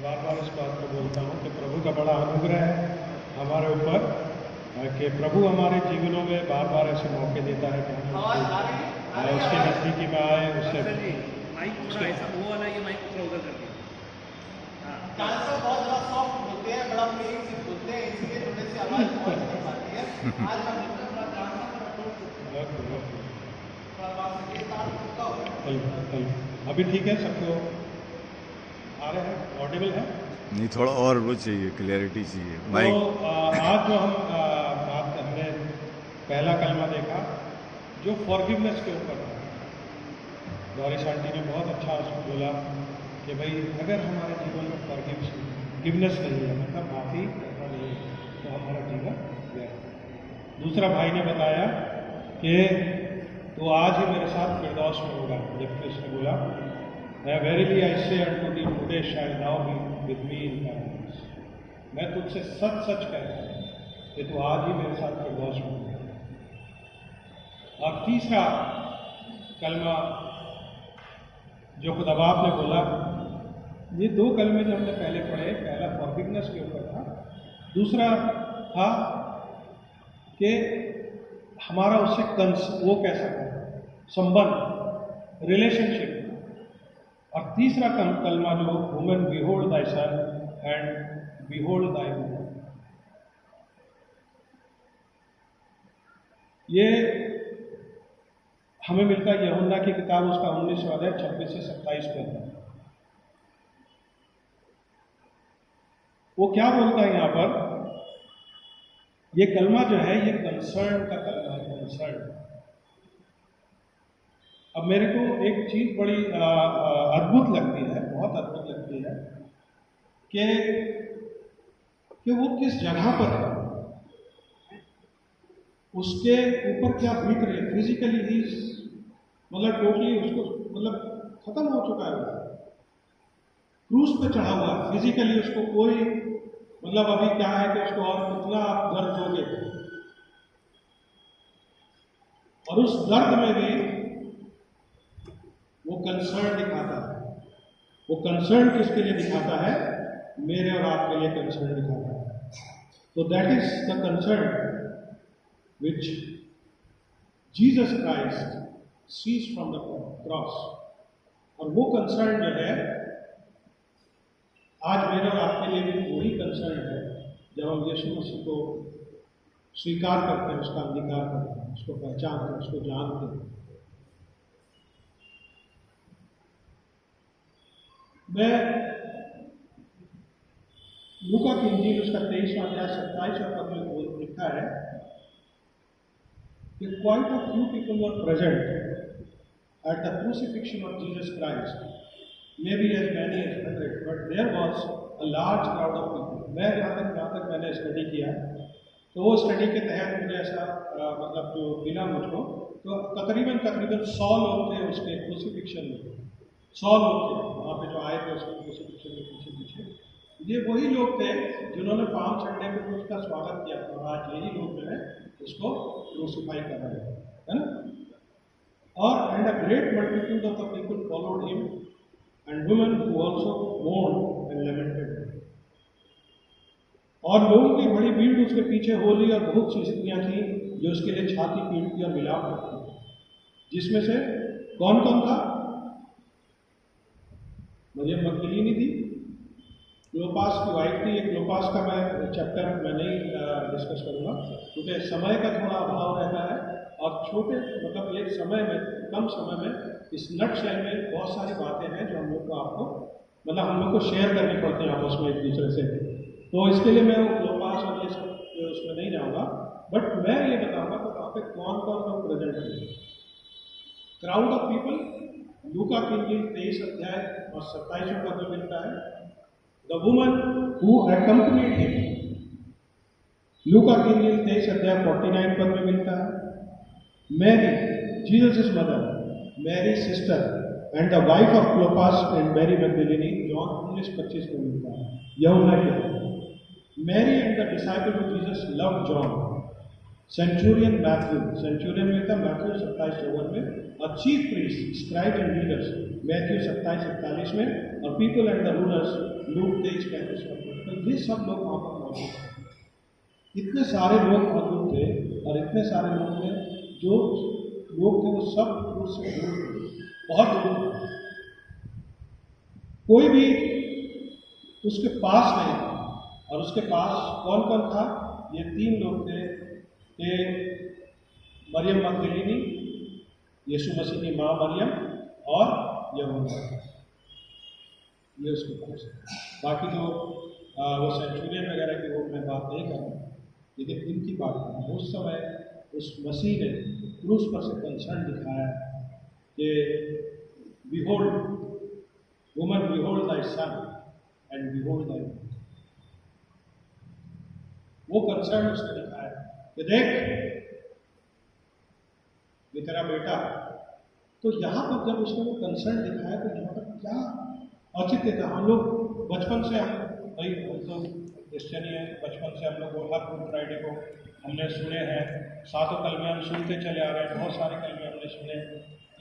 बार बार इस बात को बोलता हूँ कि प्रभु का बड़ा अनुग्रह है हमारे ऊपर कि प्रभु हमारे जीवनों में बार बार ऐसे मौके देता है कि हम उसके नज़दीकी में आए उससे माइक थोड़ा ऐसा वो वाला ये माइक थोड़ा उधर कर दिया। डांसर बहुत ज़्यादा सॉफ्ट होते हैं, बड़ा प्लेन से बोलते हैं, इसलिए थोड़े से आवाज़ बहुत नहीं आती है। आज हम थोड़ा डांसर अभी ठीक है, सबको आ रहे हैं, ऑडिबल है? नहीं, थोड़ा और वो चाहिए, क्लियरिटी चाहिए तो माइक। आज जो हम बात हमने पहला कलमा देखा जो फॉरगिवनेस के ऊपर था। डॉरिस आंटी ने बहुत अच्छा उसको बोला कि भाई अगर हमारे जीवन में फॉरगिवनेस नहीं है, मतलब माफ़ी करना नहीं है, तो हमारा जीवन व्यर्थ। दूसरा भाई ने बताया कि तो आज ही मेरे साथ फिरदौस में होगा, जबकि उसने बोला वेरीली आई से अनटू थी today shell now be with me in paradise. मैं तुझसे सच सच कहता हूँ कि तू आज ही मेरे साथ फिरदौस में होगा। और तीसरा कलमा जो खुदा बाप ने बोला, ये दो कलमे जो हमने पहले पढ़े, पहला फॉरगिवनेस के ऊपर था, दूसरा था कि हमारा उससे वो कैसा है संबंध, रिलेशनशिप। और तीसरा कलमा जो woman behold thy son and behold thy woman, ये हमें मिलता है यूहन्ना की किताब उसका 19वां अध्याय 26 से 27 पद। वो क्या बोलता है यहाँ पर? ये कलमा जो है ये कंसर्न का कलमा है, कंसर्न। अब मेरे को एक चीज बड़ी अद्भुत लगती है, बहुत अद्भुत लगती है कि वो किस जगह पर है, उसके ऊपर क्या बीत रही है। फिजिकली ही मतलब टोटली उसको मतलब खत्म हो चुका है, क्रूज पे चढ़ा हुआ है। फिजिकली उसको कोई मतलब अभी क्या है कि उसको और कितना आप दर्द दोगे, और उस दर्द में भी वो कंसर्न दिखाता है। वो कंसर्न किसके लिए दिखाता है? मेरे और आपके लिए कंसर्न दिखाता है। तो that is the concern which Jesus Christ sees from the cross. और वो कंसर्न जो है आज मेरे और आपके लिए भी वही कंसर्न है जब हम यीशु मसीह को स्वीकार करते हैं, उसका अंगीकार करते हैं, उसको पहचानते हैं, उसको जानते हैं। मैं लूका की इंजील उसका 23वां अध्याय 27वां पद में लिखा है कि quite a few people were present at the crucifixion of Jesus Christ, maybe as many as 100, but there was a large crowd of people. मैं जहाँ तक मैंने स्टडी किया, तो वो स्टडी के तहत मुझे ऐसा मतलब जो मिला मुझको, तो तकरीबन 100 लोग थे उसके क्रूसिफिक्शन में। 100 लोग थे वहाँ पे जो आए थे उसके क्रूसिफिक्शन में पीछे। ये वही लोग थे जिन्होंने पाम संडे पे उसका स्वागत किया था। आज यही लोग जो है उसको क्रूसिफाई कर रहे हैं, है ना? और and a great multitude of the people followed him and women who also mourned and lamented. और लोगों की बड़ी भीड़ उसके पीछे हो ली, और बहुत सी स्त्रियां थी जो उसके लिए छाती पीटती और विलाप करती, जिसमें से कौन कौन था? मरियम मगदलीनी थी, क्लोपास की वाइफ थी। एक क्लोपास का मैं चैप्टर मैं नहीं डिस्कस करूंगा क्योंकि समय का थोड़ा अभाव रहता है, और छोटे मतलब एक समय में, कम समय में इस नटशेल में बहुत सारी बातें हैं जो हम लोग को आपको मतलब हम लोग को शेयर करनी पड़ती हैं आपस में एक दूसरे से। तो इसके लिए मैं क्लोपास और ये सब उसमें नहीं जाऊँगा, बट मैं ये बताऊँगा कि वहाँ पे कौन कौन लोग प्रेजेंट हैं। क्राउड ऑफ पीपल, लूका की इंजील 23 अध्याय और 27वां पद में मिलता है। The woman who accompanied him, लूका की इंजील 23 अध्याय 49 पद में मिलता है। Mary, Jesus mother, Mary sister and the wife of Clopas and Mary Magdalene, John 19:25 में मिलता है। यूहन्ना के Mary and the disciple of Jesus loved John, centurion Matthew, centurion में था मैथ्यू 27:54 में, और chief priest, scribe and leaders, Matthew 27:41 में, और people and the rulers, Luke 23:35 में। तो ये सब लोग वहाँ पर मौजूद थे। इतने सारे लोग मौजूद थे और इतने सारे लोग थे, जो लोग थे वो सब क्रूस से दूर थे, बहुत दूर थे। कोई भी उसके पास नहीं था। और उसके पास कौन कौन था? ये 3 लोग थे कि मरियम मगदलीनी, यीशु मसीह की माँ मरियम, और यूहन्ना, ये उसके पास है। बाकी जो वो सेंचुरियन वगैरह की वो मैं बात नहीं कर रहा, लेकिन इनकी बात कर रहा हूँ। उस समय उस मसीह ने क्रूस पर से कंसर्न दिखाया कि behold woman, behold thy son and behold thy. वो कंसर्न उसने दिखाया कि देख ये तेरा बेटा। तो यहाँ पर जब उसने वो कंसर्न दिखाया तो यहाँ पर क्या औचित्य था। हम लोग बचपन से, भाई हम तो क्रिश्चियन ही है, बचपन से हम लोग हर गुड फ्राइडे को हमने सुने हैं, सातों कलमे हम सुनते चले आ रहे हैं, बहुत सारे कलमे हमने सुने,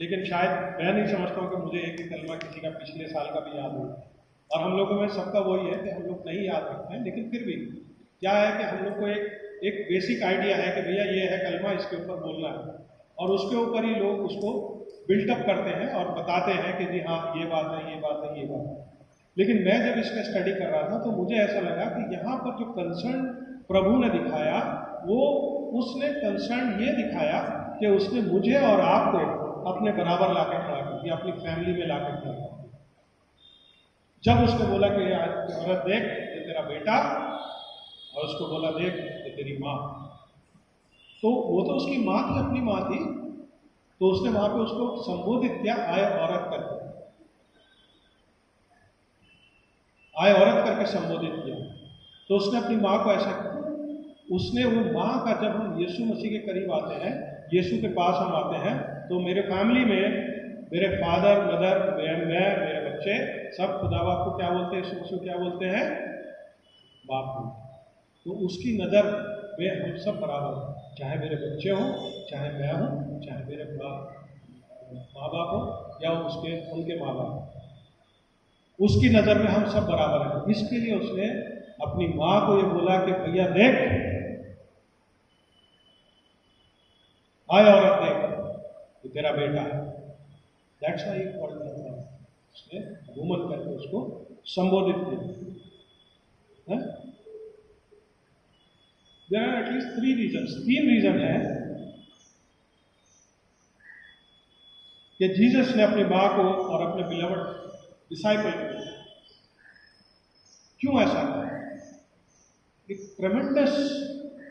लेकिन शायद मैं नहीं समझता हूँ कि मुझे एक ही कलमा किसी का पिछले साल का भी याद हो। और हम लोगों में सबका वही है कि हम लोग नहीं याद रखते हैं, लेकिन फिर भी क्या है कि हम लोग को एक बेसिक आइडिया है कि भैया ये है कलमा, इसके ऊपर बोलना है, और उसके ऊपर ही लोग उसको बिल्टअप करते हैं और बताते हैं कि जी हाँ ये बात है, ये बात है, ये बात है। लेकिन मैं जब इसका स्टडी कर रहा था तो मुझे ऐसा लगा कि यहाँ पर जो कंसर्न प्रभु ने दिखाया, वो उसने कंसर्न ये दिखाया कि उसने मुझे और आपको अपने बराबर ला कर खड़ा कर दिया, अपनी फैमिली में ला कर खड़ा कर दिया। जब उसको बोला कि औरत देख ये तेरा बेटा, और उसको बोला देख ये तेरी माँ, तो वो तो उसकी माँ थी, अपनी माँ थी, तो उसने वहां पे उसको संबोधित किया आए औरत करके, आए औरत करके संबोधित किया। तो उसने अपनी माँ को ऐसा किया। उसने वो माँ का, जब हम यीशु मसीह के करीब आते हैं, यीशु के पास हम आते हैं, तो मेरे फैमिली में मेरे फादर मदर, मैं, मेरे बच्चे सब खुदा बाप को क्या बोलते हैं? यीशु मसीह क्या बोलते हैं? बाप को। तो उसकी नज़र में हम सब बराबर हैं, चाहे मेरे बच्चे हों, चाहे मैं हूँ, चाहे मेरे माँ बाप हो या उनके माँ बाप, उसकी नज़र में हम सब बराबर हैं। इसके लिए उसने अपनी माँ को ये बोला कि भैया देख, आए औरत देख, ये तेरा बेटा है। That's why he called him. उसने वुमन करके उसको संबोधित किया। There are at least 3 reasons, 3 reason है कि जीसस ने अपनी माँ को और अपने बिलवड डिसाइपल को क्यों ऐसा किया? एक tremendous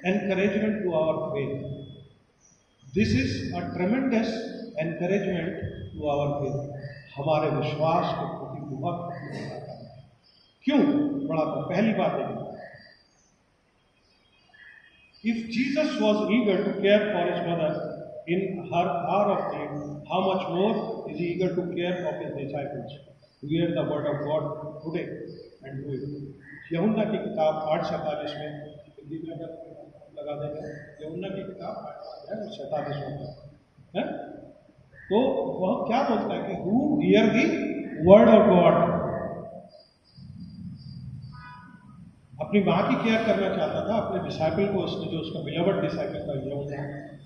encouragement to our faith. This is a tremendous encouragement to our faith. हमारे विश्वास के प्रति बहुत बढ़ाता है। क्यों बढ़ाता? पहली बात है, if Jesus was eager to care for his mother in her hour of need, how much more is he eager to care of his disciples? Hear the word of God today and do it. यूहन्ना की किताब 8:47 में हिंदी में अगर लगा देंगे, यूहन्ना की किताब 8:47 है, तो वह क्या बोलता है कि who hear the word of God, अपनी माँ की केयर करना चाहता था। अपने डिसाइपल को उसने, जो उसका बिलवड डिसाइपल था यूहन्ना,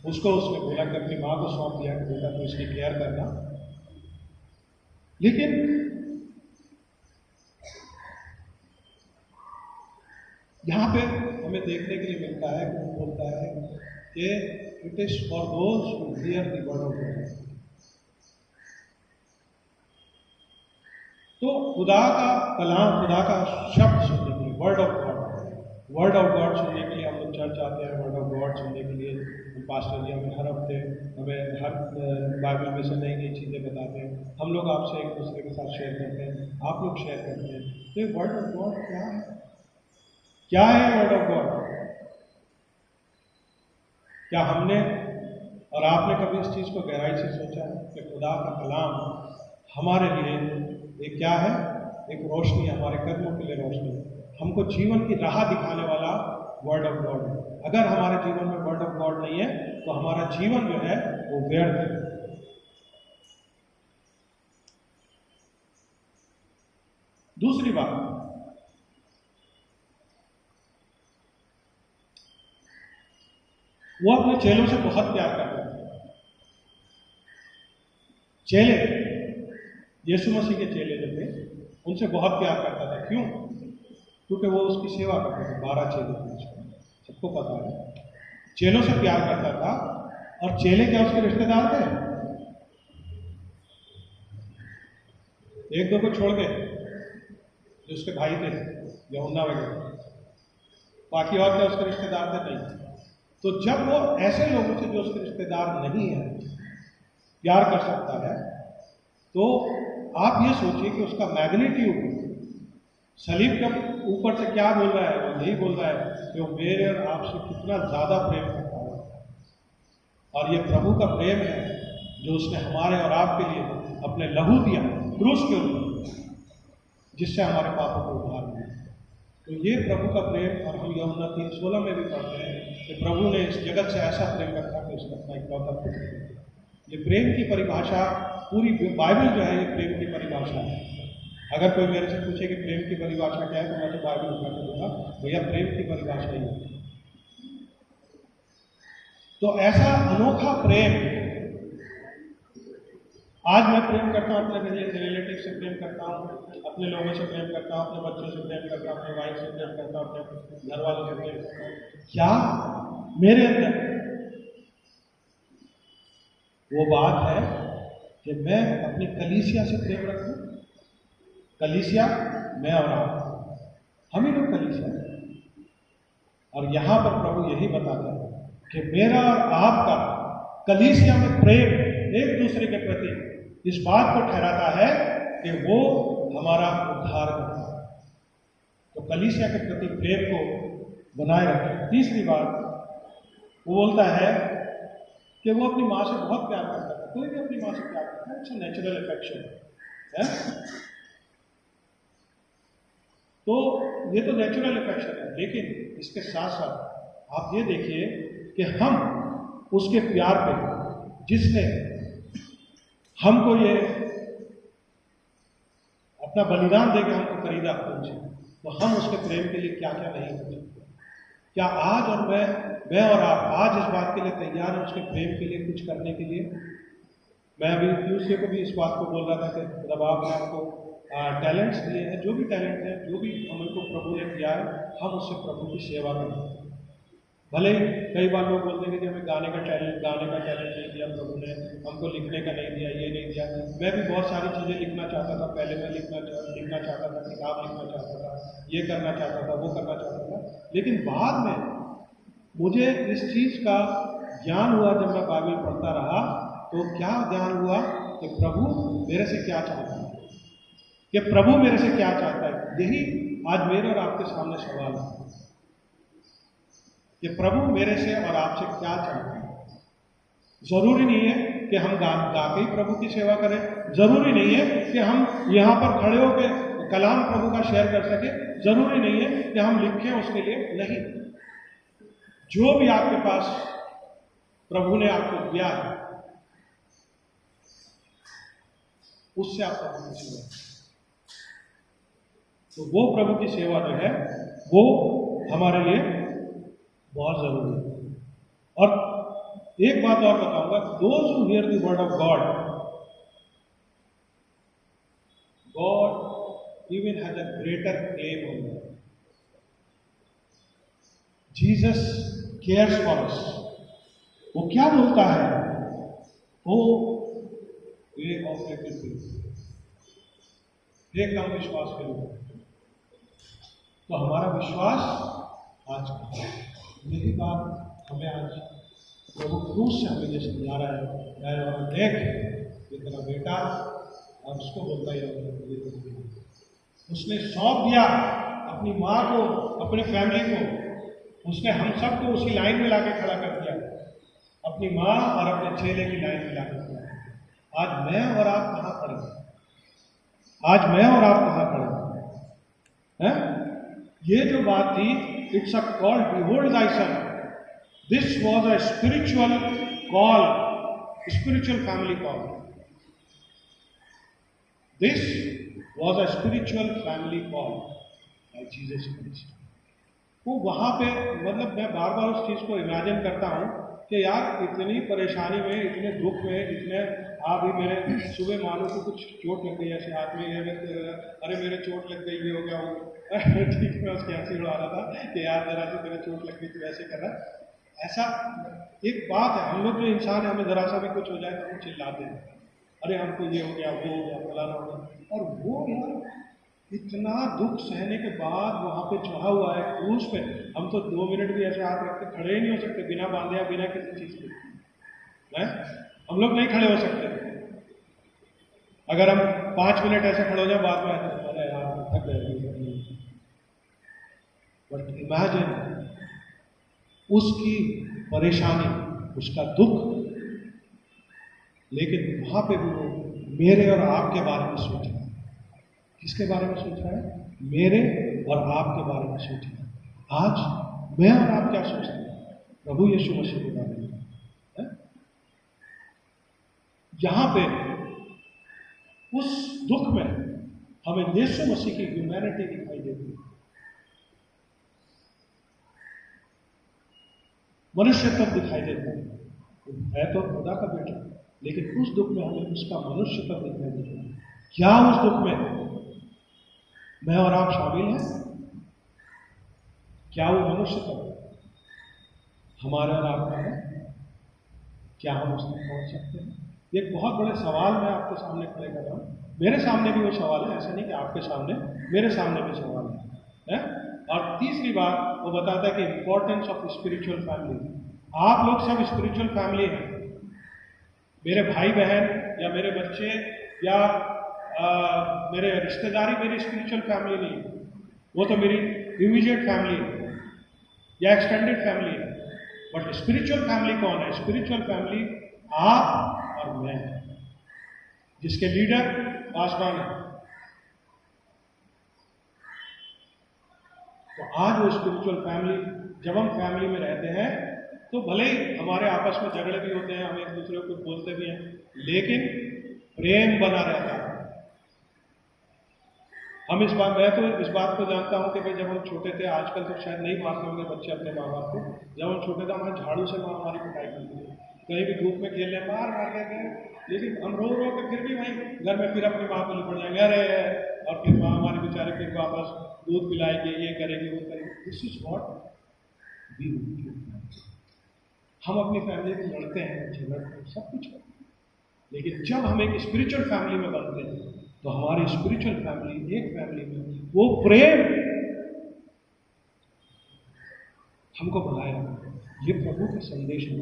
उसको उसने बोला कि अपनी माँ को सौंप दिया कि बेटा तो इसकी केयर करना। लेकिन यहाँ पे हमें देखने के लिए मिलता है कि वो बोलता है कि it is for those who here the word of God. तो खुदा का कलाम, खुदा का शब्द सुनने के लिए, वर्ड ऑफ गॉड सुनने के लिए हम लोग चर्च आते हैं। वर्ड ऑफ गॉड सुनने के लिए पास्टर जी हमें हर हफ्ते हमें हर बाइबल में से नई नई चीज़ें बताते हैं। हम लोग आपसे एक दूसरे के साथ शेयर करते हैं, आप लोग शेयर करते हैं। तो ये वर्ड ऑफ गॉड क्या है? क्या है वर्ड ऑफ गॉड? क्या हमने और आपने कभी इस चीज़ को गहराई से सोचा है कि खुदा का कलाम हमारे लिए एक क्या है? एक रोशनी, हमारे कदमों के लिए रोशनी, हमको जीवन की राह दिखाने वाला वर्ड ऑफ गॉड है। अगर हमारे जीवन में वर्ड ऑफ गॉड नहीं है तो हमारा जीवन जो है वो व्यर्थ है। दूसरी बात, वो अपने चेलों से बहुत प्यार करता था। चेले, यीशु मसीह के चेले जो थे, उनसे बहुत प्यार करता था। क्यों? क्योंकि वो उसकी सेवा करते थे। 12 चेले थे उसमें, सबको पता है। चेलों से प्यार करता था। और चेले क्या उसके रिश्तेदार थे? एक दो को छोड़ के, जो उसके भाई थे, यूहन्ना वगैरह, बाकी और क्या उसके रिश्तेदार थे? नहीं। तो जब वो ऐसे लोगों से जो उसके रिश्तेदार नहीं है प्यार कर सकता है, तो आप ये सोचिए कि उसका मैग्नीट्यूड सलीब के ऊपर से क्या बोल रहा है। वो यही बोल रहा है कि वो मेरे और आपसे कितना ज्यादा प्रेम करता है। और ये प्रभु का प्रेम है जो उसने हमारे और आपके लिए अपने लहू दिया क्रूस के ऊपर, जिससे हमारे पापों को उद्धार मिला। तो ये प्रभु का प्रेम, और हम यूहन्ना 3:16 में भी पढ़ते हैं कि प्रभु ने इस जगत से ऐसा प्रेम रखा कि उसने अपना इकलौता पुत्र दिया। ये प्रेम की परिभाषा, पूरी बाइबल जो है ये प्रेम की परिभाषा है। अगर कोई मेरे से पूछे कि प्रेम की परिभाषा क्या है, तो मैं तो बाइबल उठा के दूंगा, भैया प्रेम की परिभाषा ही है। तो ऐसा अनोखा प्रेम, आज मैं प्रेम करता हूँ अपने रिलेटिव से प्रेम करता हूँ, अपने लोगों से प्रेम करता हूँ, अपने बच्चों से प्रेम करता हूँ, अपने वाइफ से प्रेम करता हूँ, अपने घर वालों से प्रेम करता हूँ। क्या मेरे अंदर वो बात है कि मैं अपनी कलीसिया से प्रेम रखूं? कलीसिया मैं और आप, हम ही लोग कलीसिया हैं। और यहां पर प्रभु यही बताता है कि मेरा और आपका कलीसिया में प्रेम एक दूसरे के प्रति इस बात को ठहराता है कि वो हमारा उद्धार करता है। तो कलीसिया के प्रति प्रेम को बनाए रखें। तीसरी बात, वो बोलता है कि वो अपनी माँ से बहुत प्यार करता है। कोई भी अपनी माँ से प्यार करता है, इट्स अ नेचुरल अफेक्शन है। तो ये तो नेचुरल अफेक्शन है, लेकिन इसके साथ साथ आप ये देखिए कि हम उसके प्यार पे, जिसने हमको ये अपना बलिदान देकर हमको खरीदा उनसे, तो हम उसके प्रेम के लिए क्या क्या नहीं कर सकते। क्या आज और मैं और आप आज इस बात के लिए तैयार हैं उसके प्रेम के लिए कुछ करने के लिए? मैं अभी दूसरे को भी इस बात को बोल रहा था कि जब आपने आपको टैलेंट्स दिए हैं, जो भी टैलेंट है, जो भी हमको प्रभु ने दिया है, हम उससे प्रभु की सेवा करें। भले ही कई बार लोग बोलते हैं कि हमें गाने का टैलेंट नहीं दिया प्रभु ने, हमको लिखने का नहीं दिया, ये नहीं दिया। मैं भी बहुत सारी चीज़ें लिखना चाहता था, पहले मैं लिखना चाहता था, किताब लिखना चाहता था, ये करना चाहता था, वो करना चाहता था। लेकिन बाद में मुझे इस चीज़ का ज्ञान हुआ, जब मैं बाइबल पढ़ता रहा तो क्या ज्ञान हुआ कि प्रभु मेरे से क्या चाहता है, कि प्रभु मेरे से क्या चाहता है। यही आज मेरे और आपके सामने सवाल है कि प्रभु मेरे से और आपसे क्या चाहते हैं। जरूरी नहीं है कि हम गा के ही प्रभु की सेवा करें, जरूरी नहीं है कि हम यहाँ पर खड़े होकर कलाम प्रभु का शेयर कर सके, जरूरी नहीं है कि हम लिखें उसके लिए, नहीं। जो भी आपके पास प्रभु ने आपको दिया है, उससे आप प्रभु की सेवा करें। तो वो प्रभु की सेवा जो है वो हमारे लिए बहुत जरूरी है। और एक बात और बताऊंगा, those who here the word of God, God even has a greater claim on that. Jesus cares for us. वो क्या बोलता है? ओ वे ऑफ हे कम विश्वास के लोग। तो हमारा विश्वास आज का, यही बात हमें आज प्रभु क्रूस से हमें ये समझा रहा है। और देख ये तेरा बेटा, और उसको बोलता है उसने सौंप दिया अपनी माँ को, अपने फैमिली को, उसने हम सबको उसी लाइन में लाके खड़ा कर दिया, अपनी माँ और अपने चेले की लाइन में लाकर दिया। आज मैं और आप कहाँ खड़े हैं? आज मैं और आप कहाँ खड़े हैं? ये जो बात थी, it's a call, behold thy son, this was a spiritual call, spiritual family call. This was a spiritual family called by Jesus Christ. वो वहाँ पे मतलब मैं बार बार उस चीज़ को इमेजिन करता हूँ कि यार इतनी परेशानी में, इतने दुख में, इतने अभी मेरे सुबह मानो कि कुछ चोट लग गई ऐसे हाथ में, अरे मेरे चोट लग गई, ये हो गया वो ठीक है, उसकी हंसी उड़ा रहा था कि यार जरा सी तेरे चोट लग गई तो ऐसे कर रहा। ऐसा एक बात है, हम लोग जो इंसान है, हमें जरा सा भी कुछ हो जाए तो हम चिल्लाते हैं, अरे हमको ये हो गया, वो हो गया, फलाना हो गया। और वो यार इतना दुख सहने के बाद वहाँ पे चढ़ा हुआ है क्रूस पे, हम तो 2 मिनट भी ऐसे हाथ रख के खड़े ही नहीं हो सकते बिना बांधे या बिना किसी चीज के, हैं? हम लोग नहीं खड़े हो सकते। अगर हम 5 मिनट ऐसे खड़े हो जाए बाद में, अरे यार थक गए। बट इमेजिन उसकी परेशानी, उसका दुख, लेकिन वहां पे भी वो मेरे और आपके बारे में सोच रहा है। किसके बारे में सोच रहा है? मेरे और आपके बारे में सोच रहा है। आज मैं और आप क्या सोचते हैं? प्रभु यीशु मसीह के बारे में है? यहां पे उस दुख में हमें यीशु मसीह की ह्यूमैनिटी दिखाई देती है, मनुष्यत्व दिखाई देता है तो खुदा का बेटा, लेकिन उस दुख में हमें उसका मनुष्यत्व दिखाई देता है। क्या उस दुख में मैं और आप शामिल हैं? क्या वो मनुष्यत्व हमारे और आपका है? क्या हम उस तक पहुंच सकते हैं? एक बहुत बड़े सवाल मैं आपके सामने खड़े कर रहा हूं। मेरे सामने भी वो सवाल है, ऐसा नहीं कि आपके सामने, मेरे सामने भी सवाल है? और तीसरी बात वो बताता है कि इंपॉर्टेंस ऑफ स्पिरिचुअल फैमिली। आप लोग सब स्पिरिचुअल फैमिली हैं। मेरे भाई बहन या मेरे बच्चे या मेरे रिश्तेदारी मेरी स्पिरिचुअल फैमिली नहीं है, वो तो मेरी इमीडिएट फैमिली है या एक्सटेंडेड फैमिली है। बट स्पिरिचुअल फैमिली कौन है? स्पिरिचुअल फैमिली आप और मैं, जिसके लीडर पासवान है। तो आज वो स्पिरिचुअल फैमिली, जब हम फैमिली में रहते हैं तो भले ही हमारे आपस में झगड़े भी होते हैं, हम एक दूसरे को बोलते भी हैं, लेकिन प्रेम बना रहता है। मैं तो इस बात को जानता हूं कि भाई जब हम छोटे थे, आजकल तो शायद नहीं मारते होंगे बच्चे अपने माँ बाप को, जब हम छोटे थे हमारे झाड़ू से माँ हमारी पिटाई करती थी, कहीं भी धूप में खेलने मार देते हैं, लेकिन हम रो के फिर भी वहीं घर में फिर अपनी माँ को लिपट जाएंगे, अरे, और फिर माँ हमारे बेचारे फिर वापस दूध पिलाएंगे, ये करेंगे, वो करेंगे। This is what we do. हम अपनी फैमिली में लड़ते हैं, झगड़ते हैं, सब कुछ करते हैं, लेकिन जब हम एक स्पिरिचुअल फैमिली में बनते हैं तो हमारी स्पिरिचुअल फैमिली, एक फैमिली में वो प्रेम हमको बनाया। ये प्रभु का संदेश है।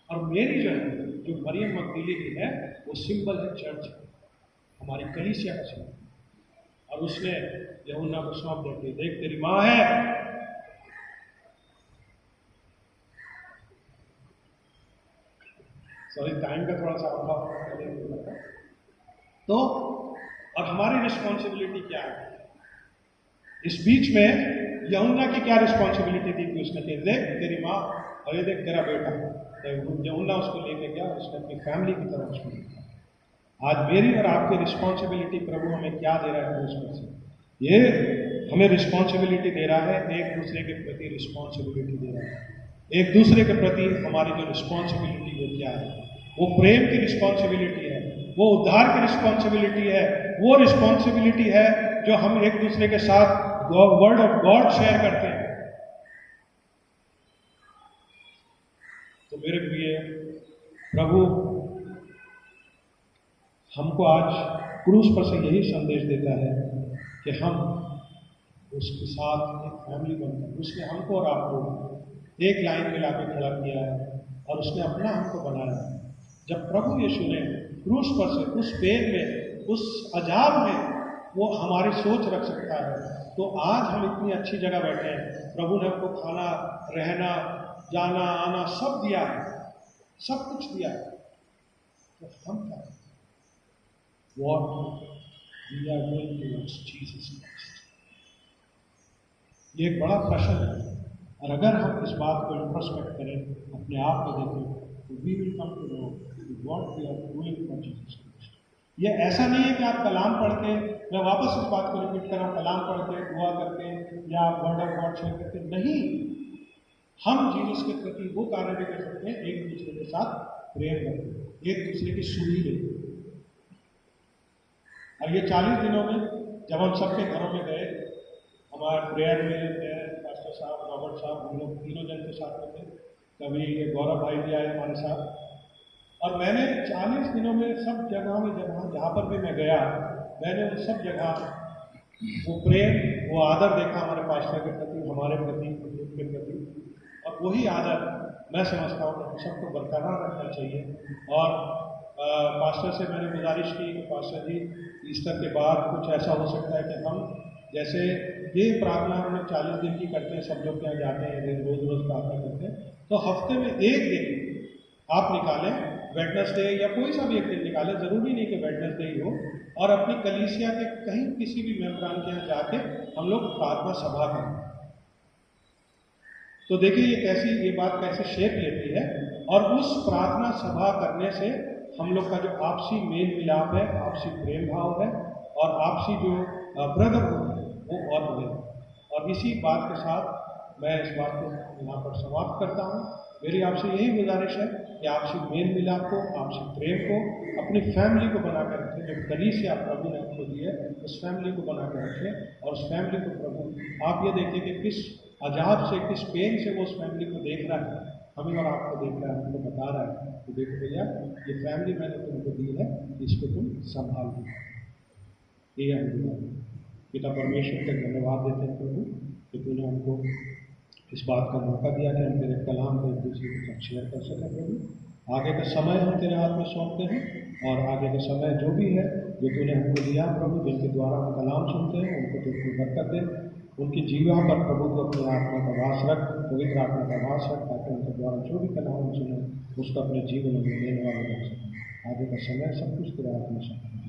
और मेरी जो है, जो मरियम मगदली की है, वो सिंबल है चर्च, हमारी कलीसिया का सिंबल। और उसने यूहन्ना को सौंप देते, देख तेरी माँ है। सॉरी, टाइम का थोड़ा सा अभाव। तो और हमारी रिस्पॉन्सिबिलिटी क्या है? इस बीच में यूहन्ना की क्या रिस्पॉन्सिबिलिटी थी कि उसने कहा देख तेरी माँ और ये देख तेरा बेटा। तो यूहन्ना उसको लेके गया, उसने अपनी फैमिली की तरह उसको देखा। आज मेरी और आपकी रिस्पॉन्सिबिलिटी प्रभु हमें क्या दे रहा है उसमें से? ये हमें रिस्पॉन्सिबिलिटी दे रहा है, एक दूसरे के प्रति रिस्पॉन्सिबिलिटी दे रहा है। एक दूसरे के प्रति हमारी जो रिस्पॉन्सिबिलिटी वो क्या है? वो प्रेम की रिस्पॉन्सिबिलिटी है, वो उद्धार की रिस्पॉन्सिबिलिटी है, वो रिस्पॉन्सिबिलिटी है जो हम एक दूसरे के साथ वर्ड ऑफ गॉड शेयर करते हैं। तो मेरे प्रिय प्रभु हमको आज क्रूस पर से यही संदेश देता है कि हम उसके साथ एक फैमिली बनकर, उसने हमको और आपको एक लाइन में लाके खड़ा किया है और उसने अपना हमको बनाया है। जब प्रभु यीशु ने क्रूस पर से उस पेन में, उस अजाब में वो हमारी सोच रख सकता है, तो आज हम इतनी अच्छी जगह बैठे हैं। प्रभु ने हमको खाना, रहना, जाना, आना सब दिया है, सब कुछ दिया है। तो हम क्या करें? What we are doing towards Jesus Christ? ये एक बड़ा प्रश्न है। और अगर हम इस बात को इंट्रोस्पेक्ट करें, अपने आप को देखें, तो we will come to know what we are doing for Jesus Christ. ये ऐसा नहीं है कि आप कलाम पढ़ के, मैं वापस इस बात को रिपीट कर रहा हूँ, कलाम पढ़ के, दुआ करके या आप वर्ड ऑफ गॉड शेयर करके नहीं, हम जीसस के प्रति वो कार्य भी कर सकते हैं, एक दूसरे के साथ प्रेम करके, एक दूसरे की सुनी लेते। और ये 40 दिनों में जब हम सबके घरों में गए, हमारे प्रेयर में पास्टर साहब, रॉबर्ट साहब, हम लोग तीनों जन के साथ में थे, कभी ये गौरव भाई भी आए हमारे साथ, और मैंने 40 दिनों में सब जगह में जहाँ पर भी मैं गया, मैंने उन सब जगह वो प्रेम, वो आदर देखा हमारे पास्टर के प्रति, हमारे प्रति, के प्रति, और वही आदर मैं समझता हूँ कि सबको बरकरार रखना चाहिए। और पास्टर से मैंने गुजारिश की कि पास्टर जी, ईस्टर के बाद कुछ ऐसा हो सकता है कि हम जैसे ये प्रार्थना हम लोग 40 दिन की करते हैं, सब लोग यहाँ जाते हैं, रोज रोज प्रार्थना करते हैं, तो हफ्ते में एक दिन आप निकालें, वेडनेसडे या कोई सा भी एक दिन निकालें, जरूरी नहीं कि वेडनेसडे ही हो, और अपनी कलीसिया के कहीं किसी भी मेम्बरान के यहाँ जाके हम लोग प्रार्थना सभा करें। तो देखिए ये बात कैसे शेप लेती है, और उस प्रार्थना सभा करने से हम लोग का जो आपसी मेल मिलाप है, आपसी प्रेम भाव है, और आपसी जो ब्रदरहुड है वो और बढ़े। और इसी बात के साथ मैं इस बात को यहाँ पर समाप्त करता हूँ। मेरी आपसे यही गुजारिश है कि आपसी मेल मिलाप को, आपसी प्रेम को, अपनी फैमिली को बना कर रखें। जो कलीसिया प्रभु ने आपको दी है, उस फैमिली को बना कर रखें, और उस फैमिली को प्रभु, आप ये देखिए कि किस अजाब से, किस पेन से वो उस फैमिली को देख रहा है, हमें और आपको देख रहा है, हमको बता रहा है कि देखो भैया, ये फैमिली मैंने तुमको दी है, इसको तुम संभाल लो। ये हम पिता परमेश्वर का धन्यवाद देते हैं प्रभु कि तूने हमको इस बात का मौका दिया कि हम तेरे कलाम को एक दूसरे के साथ शेयर कर सकें प्रभु। आगे का समय हम तेरे हाथ में सौंपते हैं, और आगे का समय जो भी है, जो तूने हमको दिया प्रभु, जिनके द्वारा हम कलाम सुनते हैं, उनको तू अपनी बरकत दे, उनकी जीवा पर प्रभु को अपनी आत्मा का वास रख, पवित्र आत्मा का वास रख, ताकि उनके द्वारा जो भी कलाम हम सुने उसको अपने जीवन में लेने वाले बन सकें। आगे का समय सब कुछ तेरे हाथ में सौंपते हैं।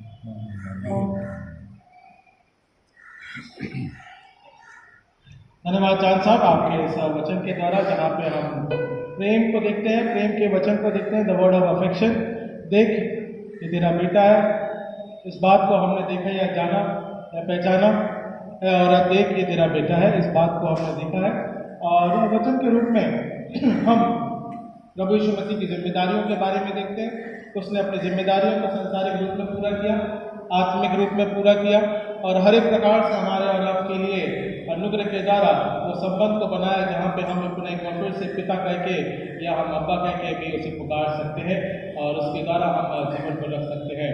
धन्यवाद जान साहब, आपके इस वचन के द्वारा जहाँ पे हम प्रेम को देखते हैं, प्रेम के वचन को देखते हैं, द वर्ड ऑफ अफेक्शन। देख ये तेरा बेटा है, इस बात को हमने देखा या जाना या पहचाना, और देख ये तेरा बेटा है, इस बात को हमने देखा है। और वचन के रूप में हम प्रभु यीशु मसीह की जिम्मेदारियों के बारे में देखते हैं। उसने अपनी जिम्मेदारियों को सांसारिक रूप में पूरा किया, आत्मिक रूप में पूरा किया, और हर एक प्रकार से हमारे और आपके लिए अनुग्रह के द्वारा वो संबंध को बनाया, जहाँ पे हम अपने गॉड से पिता कह के या हम अब्बा कह के भी उसे पुकार सकते हैं, और उसके द्वारा हम जीवन को रख सकते हैं।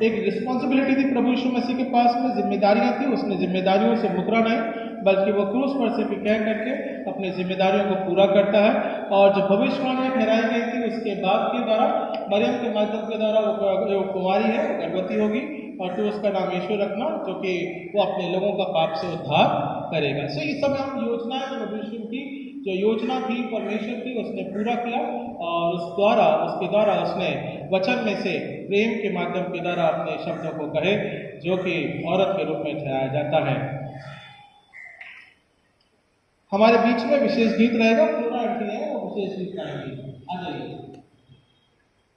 एक रिस्पॉन्सिबिलिटी थी प्रभु यीशु मसीह के पास में, जिम्मेदारियाँ थी, उसने जिम्मेदारियों से मुकरा नहीं, बल्कि वो क्रूस पर से भी कह करके अपनी जिम्मेदारियों को पूरा करता है। और जो भविष्यवाणियाँ ठहराई गई थी उसके बाद के द्वारा, मरियम के माध्यम के द्वारा वो कुमारी है, वो गर्भवती होगी, और फिर उसका नाम यीशु रखना, जो कि वो अपने लोगों का पाप से उद्धार करेगा। इस समय हम योजनाएं प्रभु यीशु की जो योजना थी, परमेश्वर की, उसने पूरा किया, और उसके द्वारा उसने वचन में से प्रेम के माध्यम के द्वारा अपने शब्दों को कहे, जो कि औरत के रूप में ठहराया जाता है। हमारे बीच में विशेष गीत रहेगा, फ्लोरा आंटी है, वो विशेष गीत गाएंगे। आ जाइए।